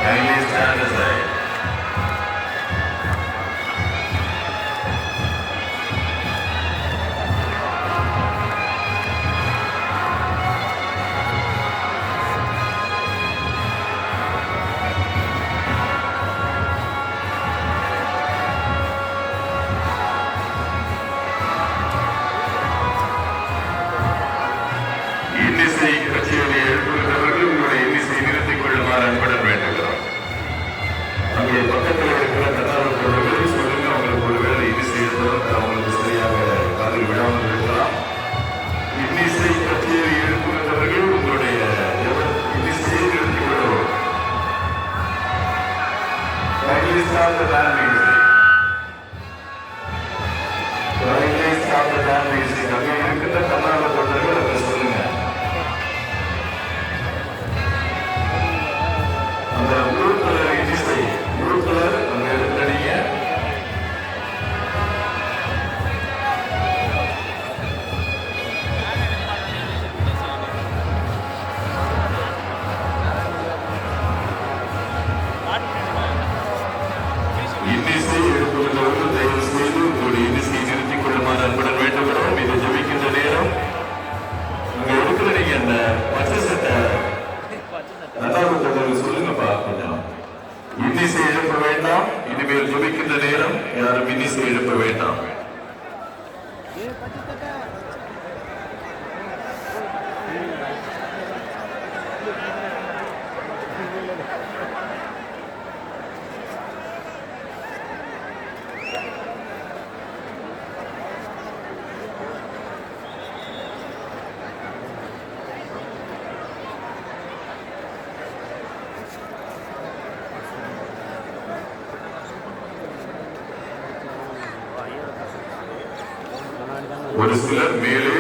Kindly stand aside. இன்னிசை கச்சேரியை எழுப்புகிறவர்கள் உங்களுடைய இன்னிசை நிறுத்திக் கொள்ளுமாறு அன்புடன் வேண்டுகிறோம். அங்கே பக்கத்தில் இருக்கிற கதாபாத்திரர்கள் சொல்லுங்க, அவங்களுக்கு ஒருவேளை இன்னிசை எழுதுவதற்கு அவங்களுக்கு சரியாக காதில் விடாமல் இருக்கலாம். இன்னிசை கச்சேரி எழுப்புகிறவர்கள் உங்களுடைய இன்னிசையை நிறுத்திக் கொள்ளவும். Kindly stop the band music. Kindly stop the band music. அங்கே இருக்கின்ற கதாபாத்திரர்கள் அதை சொல்லுங்க. அந்த ப்ளூ கலர் இன்னிசை, ப்ளூ கலர் அங்கே இருக்கிறீங்க. இன்னிசை எழுப்புகிறவர்கள் தயவு செய்து உங்களுடைய இன்னிசையை நிறுத்திக் கொள்ளுமாறு அன்புடன் வேண்டுகிறோம். இது ஜெபிக்கின்ற நேரம். அங்க இருக்கிறீங்க அந்த பச்சை சட்டை கதாபாத்திரர்கள் சொல்லுங்கப்பா கொஞ்சம். இன்னிசை எழுப்ப வேண்டாம். இனிமேல் ஜெபிக்கின்ற நேரம். யாரும் இன்னிசை எழுப்ப வேண்டாம். ஒரு சிலர் மேலே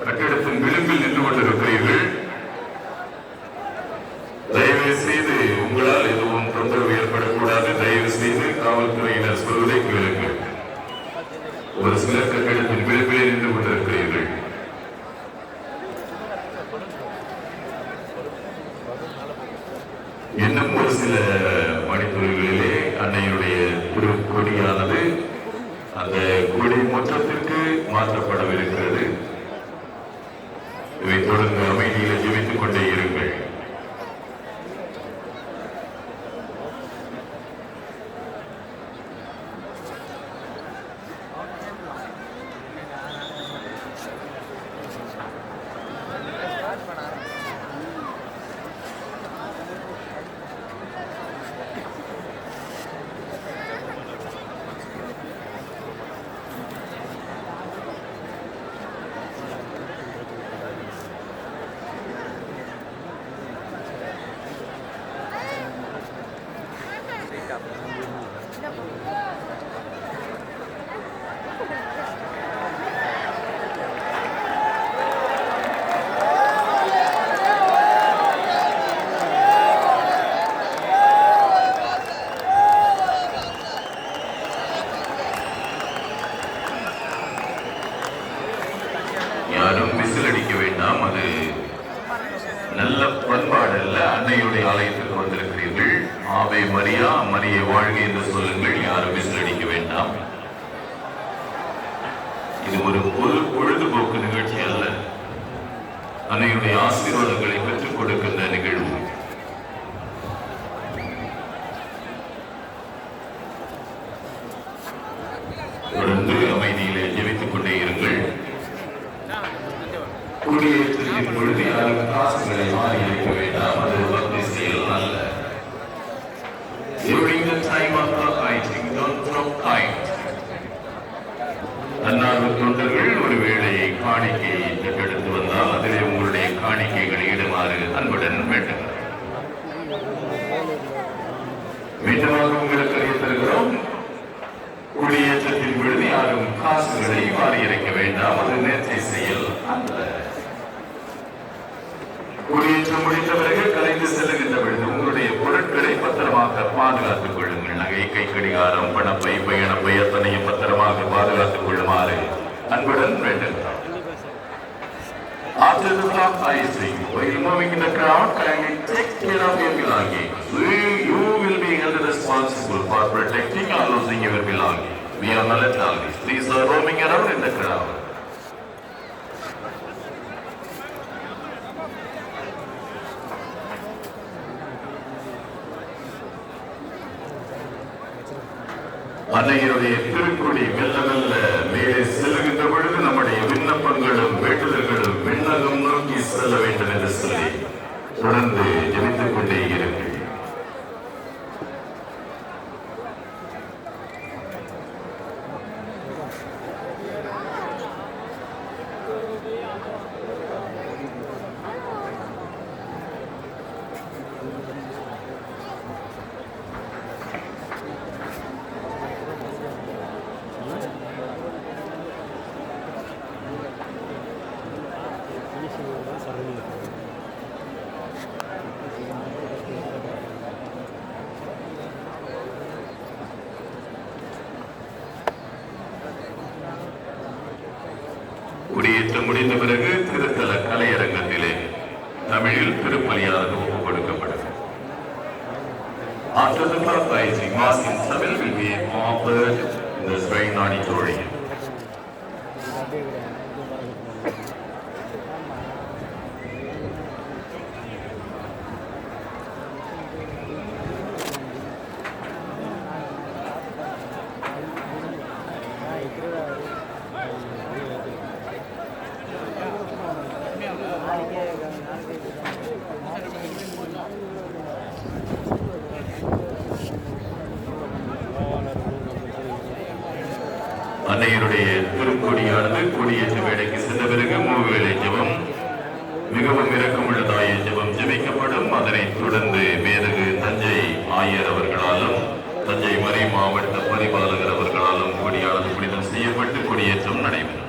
கட்டிடத்தின் விளிம்பில் நின்று கொண்டிருக்கிறீர்கள். தயவு செய்து உங்களால் எதுவும் தொந்தரவு ஏற்படக்கூடாது. தயவு செய்து காவல்துறையினர் சொல்வதை கேளுங்கள். ஒரு சிலர் கட்டிடத்தின் விளிம்பிலே நின்று கொண்டிருக்கிறீர்கள். இன்னும் ஒரு சில மணித்துறைகளிலே அன்னையுடைய திருக்கொடியானது அந்த கொடி மொத்தத்திற்கு மாற்றப்படவிருக்கிறது. இவை தொடர்ந்து அமைதியில் ஜெபித்துக் கொண்டே இருங்கள். யாரும் விசில் அடிக்க வேண்டாம். அது நல்ல பண்பாடு அல்ல. அன்னையுடைய ஆலயத்துக்கு வந்திருக்கிறீர்கள். ஆவே மரியா, மரியை வாழ்க என்று சொல்லுங்கள். யாரும் விசில் அடிக்க வேண்டாம். இது ஒரு பொழுதுபோக்கு நிகழ்ச்சி அல்ல. அன்னையுடைய ஆசீர்வாதங்களை பெற்றுக் கொடுக்கின்ற நிகழ்வு. தொடர்ந்து அமைதியிலே ஜெபித்துக் கொண்டே இருங்கள். குடியேற்றத்தின் பொழுது யாரும் காசுகளை மாறி இருக்க வேண்டாம். அது பக்தி செயல் அல்ல. During the time of the fighting, don't throw kite. தன்னார்வ தொண்டர்கள் ஒரு வேளையை காணிக்கையை எடுத்து வந்தால் அதிலே உங்களுடைய காணிக்கைகளை இடுமாறு அன்புடன் வேண்டுகிறோம். மீண்டுமாக உங்களுக்கு அறிய தருகிறோம். குடியேற்றத்தின் பொழுது யாரும் காசுகளை மாறி இருக்க வேண்டாம். அது நேர்ச்சை செயல் அல்ல. குடியேற்றம் முடித்தவர்கள் கலைந்து செல்லுகின்ற பொழுது உங்களுடைய பொருட்களை பத்திரமாக பாதுகாத்துக் கொள்ளுங்கள். நகை, கை கடிகாரம், பணப்பை, பயணப்பை அத்தனையும் பத்திரமாக பாதுகாத்துக் கொள்ளுமாறு அன்புடன் வேண்டுகிறோம். After the clock icing, while moving in the crowd, kindly take care of your belongings. You will be held responsible for protecting or losing your belongings. We are not always. These are roaming around in the crowd. அன்னையுடைய திருக்குடி மெல்ல மெல்ல மேலே செல்கின்ற பொழுது நம்முடைய விண்ணப்பங்களும் வேண்டுதல்களும் விண்ணகம் நோக்கி செல்ல வேண்டும் என்று சொல்லி தொடர்ந்து ஜெபித்துக் கொண்டே இருக்கு. குடியேற்றம் முடிந்த பிறகு திருத்தல கலையரங்கத்திலே தமிழில் திருப்பலியானது ஒப்புக் கொடுக்கப்படும். After the clock rising, Mass in Tamil will be offered in the Shrine Auditorium. அன்னையருடைய திருக்கொடியானது கொடியேற்ற வேலைக்கு சென்ற பிறகு மூவேளை ஜெபம், மிகவும் இரக்கமுள்ளதாய ஜெபம் ஜெபிக்கப்படும். அதனைத் தொடர்ந்து மேதகு தஞ்சை ஆயர் அவர்களாலும் தஞ்சை மறை மாவட்ட பரிபாலகர் அவர்களாலும் கொடியானது புனிதம் செய்யப்பட்டு கொடியேற்றம் நடைபெறும்.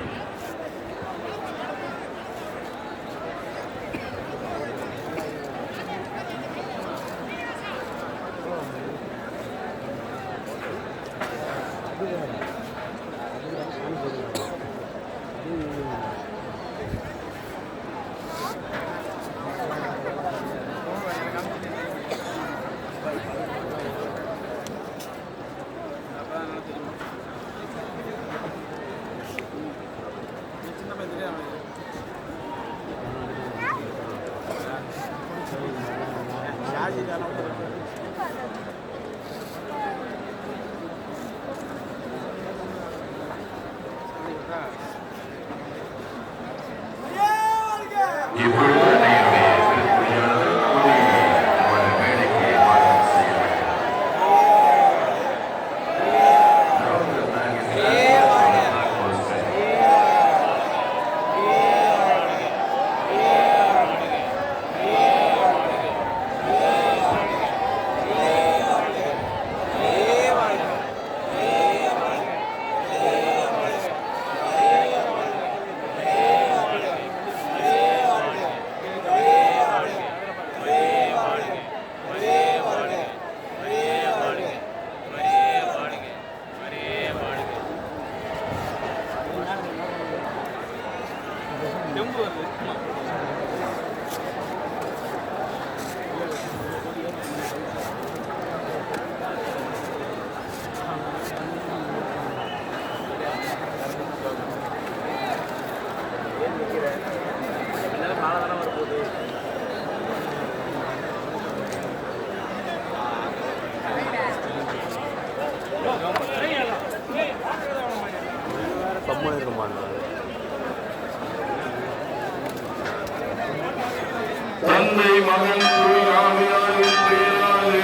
தந்தை மகன் தூய் ஆவியாரின் பெயராலே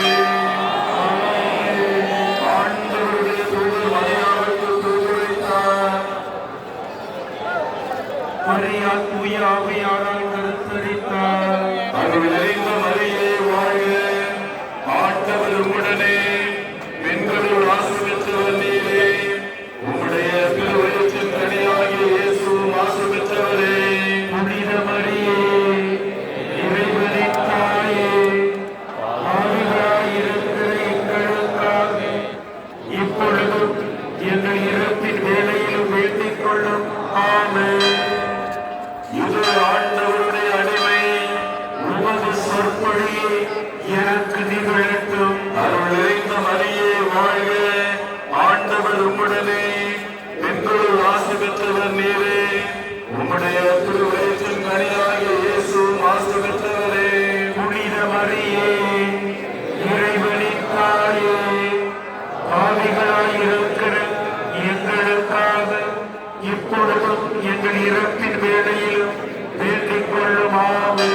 ஆண்டவருடைய தூதர் மரியாவுக்கு தூதுரைத்தார். மரியா தூய ஆவியாரால் கருத்தரித்தார். அருள் நிறைந்த மரியே வாழ்க, ஆண்டவர் உம்முடனே, பெண்களுள் ஆசி பெற்றவர் நீரே, உம்முடைய திருவயிற்றின் கனியாகிய இயேசுவும் ஆசி பெற்றவரே. புனித மரியே, இறைவனின் தாயே, பாவிகளாயிருக்கிற எங்களுக்காக இப்பொழுதும் எங்கள் இறப்பின் வேளையிலும் வேண்டிக் கொள்ளும். ஆமென். இது ஆண்டவர் எங்கள் இறப்பின் வேளையிலும் வேண்டிக் கொள்ளுமாவே.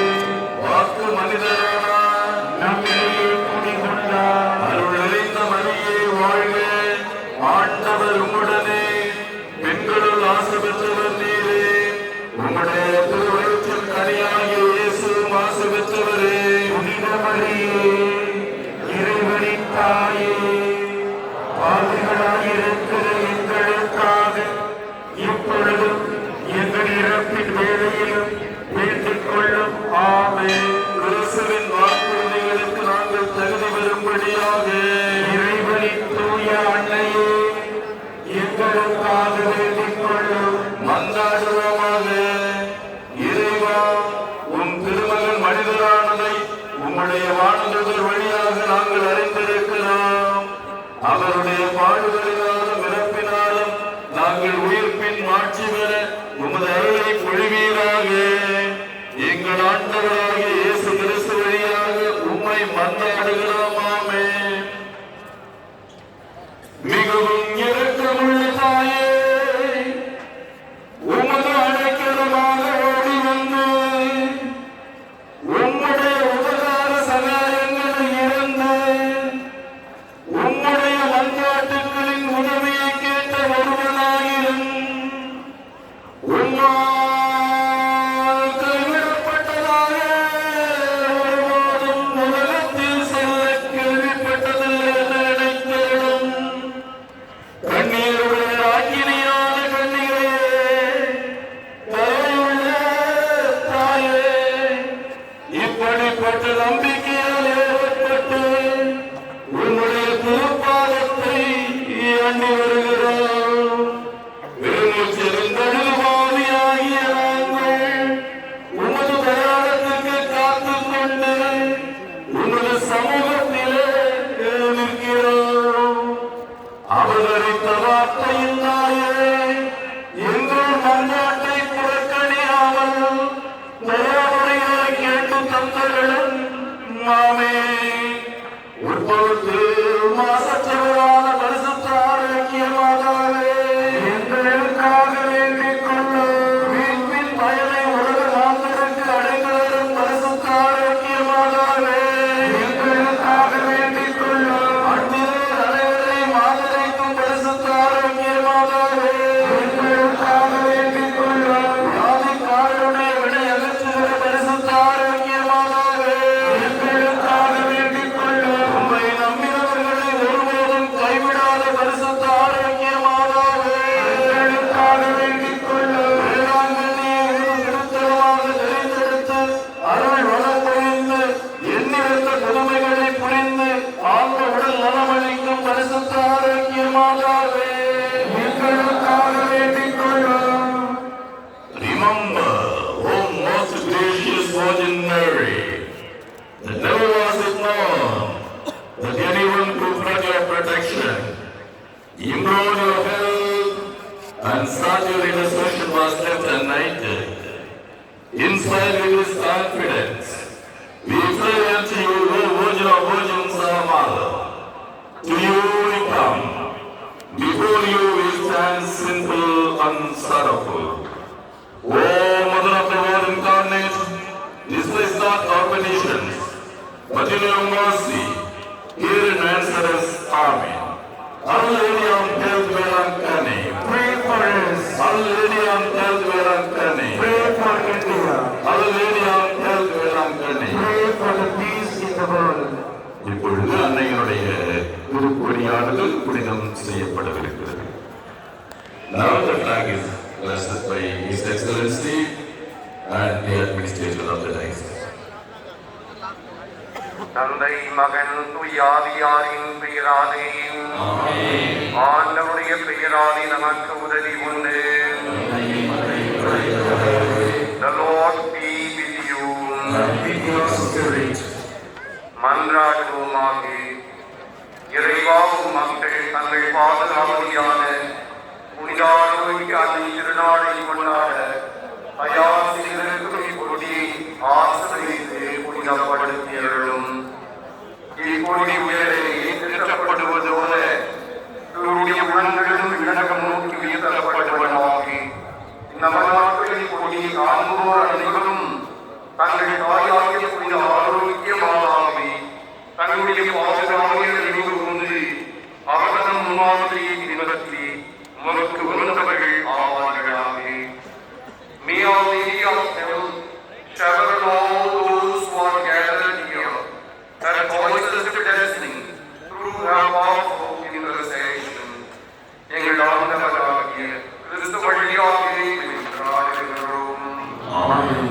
வாக்கு மனிதரானார், நம்மிடையே குடிகொண்டார். அருள் நிறைந்த மரியே வாழ்க, ஆண்டவர் உம்முடனே, பெண்களுள் ஆசி பெற்றவர் நீரே, உம்முடைய திருவயிற்றின் கனியாகிய இயேசுவும் ஆசி பெற்றவரே. புனித மரியே, இறைவனின் தாயே, பாவிகளாயிருக்கிற எங்களுக்காக இப்பொழுதும் எங்கள் இறப்பின் வேளையிலும் வேண்டிக் கொள்ளும். ஆமென். கிறிஸ்துவின் வாக்குறுதிகளுக்கு நாங்கள் தகுதி பெறும்படியாக இறைவனின் தூய அன்னையே, எங்களுக்காக வேண்டிக் கொள்ளும். மன்றாடுவோமாக. இறைவா, உம் திருமகன் மனிதரானதை உம்முடைய வானதூதர் வழியாக நாங்கள் அறிந்திருக்கிறோம். அவருடைய பாடுகளினாலும் இறப்பினாலும் நாங்கள் உயிர்ப்பின் மாட்சி பெற உமது அருளை பொழிவீராக. எங்கள் ஆண்டவராகிய இயேசு கிறிஸ்து வழியாக உம்மை மன்றாடுகிறோம். ஆமென். மிகவும் இரக்கமுள்ள தாயே, உமது அடைக்கலமாக ஓடி வந்து உம்முடைய உபகார சகாயங்களை இறந்து உம்முடைய மன்றாட்டுகளின் உதவியை கேட்ட ஒருவனாயிரும் உம்மால் கைவிடப்பட்டதாக ஒருபோதும் உலகத்தில் சொல்ல கேள்விப்பட்டதில்லை என நினைத்தேனும். கண்ணீருடைய ஆக்கினியான கண்ணீரே, தயவுள்ள தாயே, இப்படிப்பட்ட நம்பிக்கையால் ஏற்பட்டு உன்னுடைய திருப்பாதத்தை எண்ணி வருகிறோம். பெருமூச்செறிந்தழுவாவியாகிய நாங்கள் உமது தயாரத்துக்கு காத்துக் கொண்டு உமது சமூகத்திலே நிற்கிறோம். அவதரித்த வார்த்தையின் தாயே, எங்கள் மன்றாட்டை புறக்கணியாமல் தயாமுறைகளை கேட்டு தந்தர்களும் மாமே. உட்பொழுது மாசற்றவரான பரிசுத்த ஆரோக்கியமாகவே எங்களுக்காக வேண்டிக் கொள்ளும். மீட்பின் பயனை உலக மாந்தருக்கு அடைந்து வரும் பரிசுத்த ஆரோக்கியமாகவே எங்களுக்காக வேண்டிக் கொள்ளும். அன்பினர் அனைவரையும் ஆதரிக்கும் பரிசுத்த ஆரோக்கியமாகவே எங்களுக்காக வேண்டிக் கொள்ளும். வியாதிக்காரருடைய வினை அகற்றுகிற பரிசுத்த ஆரோக்கியமாகவே எங்களுக்காக வேண்டிக் கொள்ளும். உம்மை நம்பினவர்களை ஒருபோதும் கைவிடாத பரிசுத்த ஆரோக்கியமாகவே எங்களுக்காக வேண்டிக் கொள்ளும். வேளாங்கண்ணியை ஒரு திருத்தலமாக தெரிந்தெடுத்து அருள் வளம் பொழிந்து எண்ணிறந்த புதுமைகளை புரிந்து ஆன்ம உடல் நலமளிக்கும் பரிசுத்த ஆரோக்கியமாகவே எங்களுக்காக வேண்டிக் கொள்ளும். Remember, O most gracious Virgin Mary, that never was it known that anyone could break your protection, improve your health, and start your intercession was left united. Inspired with this confidence, we pray unto you, O Virgin of Virgins, our Mother. To you we come. Before you we stand simple and sorrowful. O Mother of the Word incarnate, despise not our petitions, but in your mercy, hear and answer us. Amen. Our Lady of Health, Velankani. Pray for us. Our Lady of Health, Velankani. Pray for India. Our Lady of Health, Velankani. Pray for the peace in the world. இப்பொழுது அன்னையினுடைய திருப்பொழியானது புனிதம் செய்யப்படவிருக்கிறது. Now the flag is blessed by His Excellency and the administrator of the diocese. தந்தை மகன் தூயாவியாரின் பெயராலே ஆண்டவருடைய பெயராலே நமக்கு உதவி உண்டு. The Lord be with you. மன்றாடுவோமாக. இறைவாவும் மக்கள் தங்கள் பாதுகாவலியான புனிதாரோக்கிய அன்னை திருநாளை கொண்டாட தயார் செய்திருக்கும் இப்பொழுதை ஆசிரியத்து புனிதப்படுத்தியருளும். இப்பொழுது உயரே ஏற்றப்படுவது போல இவருடைய உள்ளங்களும் விண்ணகம் நோக்கி உயர்த்தப்படுவதாக இந்த மகனாக அனைவரும் தங்கள் தாயாகிய புனித ஆரோக்கிய மாதாவை தங்களுடைய பாதுகாவலில் நினைவு கொண்டு அவரதம் முன்மாதிரியை பின்பற்றி உமக்கு உணர்ந்தவர்கள் ஆவார்களாக. May Our Lady of Heaven shower all those who are gathered here her voices of blessing through her powerful intercession. எங்கள் ஆண்டவராகிய கிறிஸ்து வழியாக வென்றாடுகிறோம். Amen.